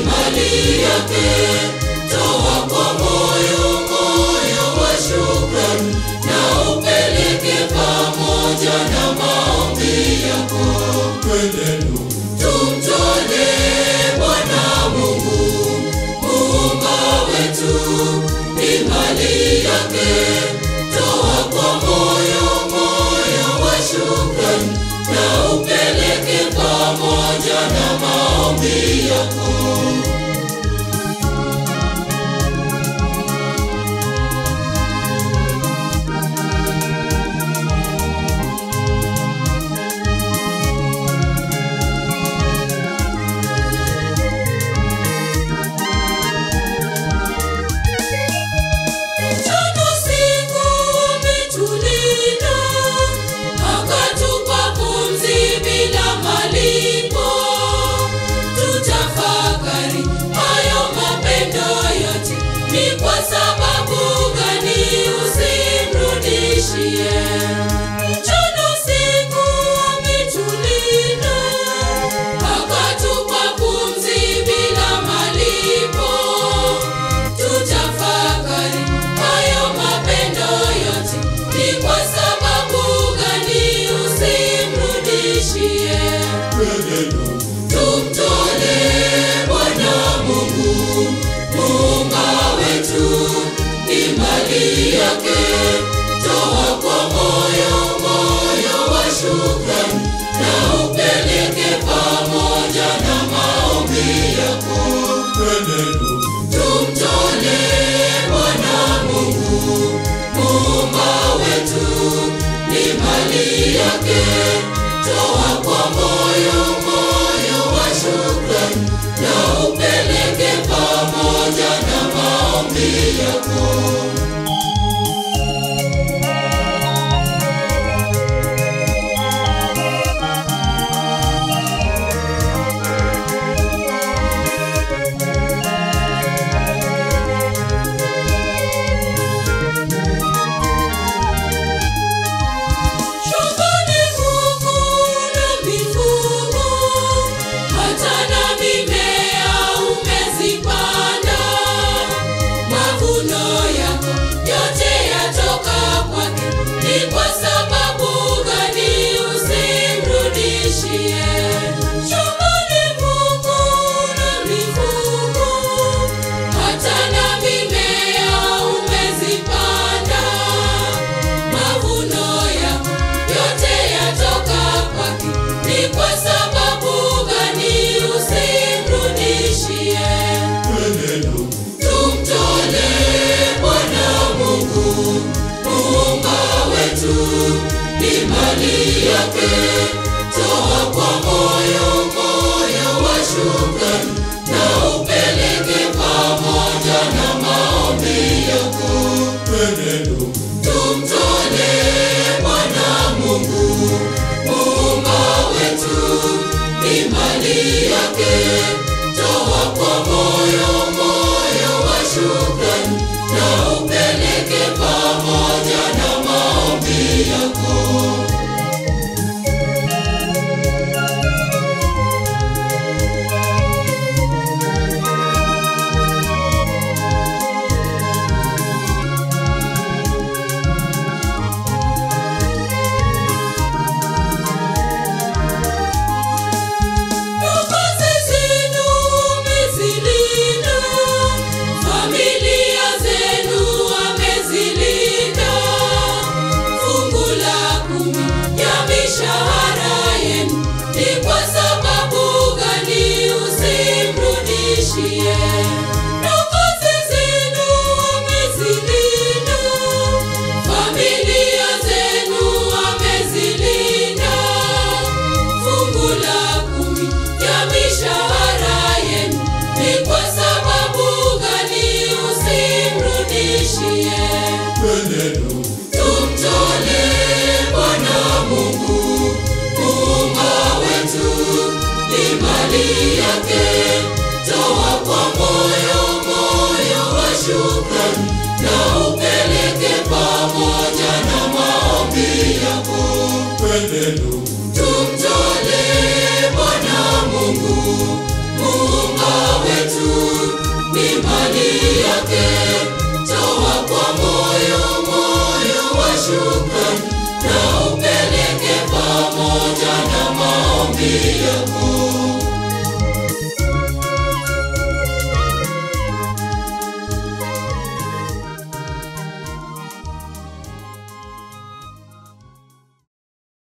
mali yake. Toa kwa moyo, moyo wa shukrani, na upeleke pamoja na maombi yako. Tumtolee Bwana Mungu, Muumba wetu, ni mali yake. Toa kwa moyo, moyo wa shukrani, na upeleke pamoja na maombi yako. Mchana siku ametulinda, akatupa pumzi bila malipo. Tutafakari hayo mapendo yote, ni kwa sababu gani usimrudishie? Tumtolee Bwana Mungu, Muumba wetu, ni mali yake. Toa kwa moyo, moyo wa shukrani, na upeleke pamoja na maombi yako. Tumtolee Bwana Mungu, Muumba wetu, ni mali yake. Toa kwa moyo, moyo wa shukrani, na upeleke pamoja na maombi yako. Ni mali yake. Toa kwa moyo, moyo wa shukrani, na upeleke pamoja na maombi yako. Tumtolee Bwana Mungu, Muumba wetu, ni mali yake. Toa kwa moyo, moyo wa shukrani, na upeleke pamoja na maombi yako. Tumtolee Bwana Mungu, Muumba wetu, ni mali yake. Toa kwa moyo, moyo wa shukrani, na upeleke pamoja na maombi yako. Tumtolee Bwana Mungu, Muumba wetu, wetu ni mali yake. Toa kwa moyo, moyo wa shukrani.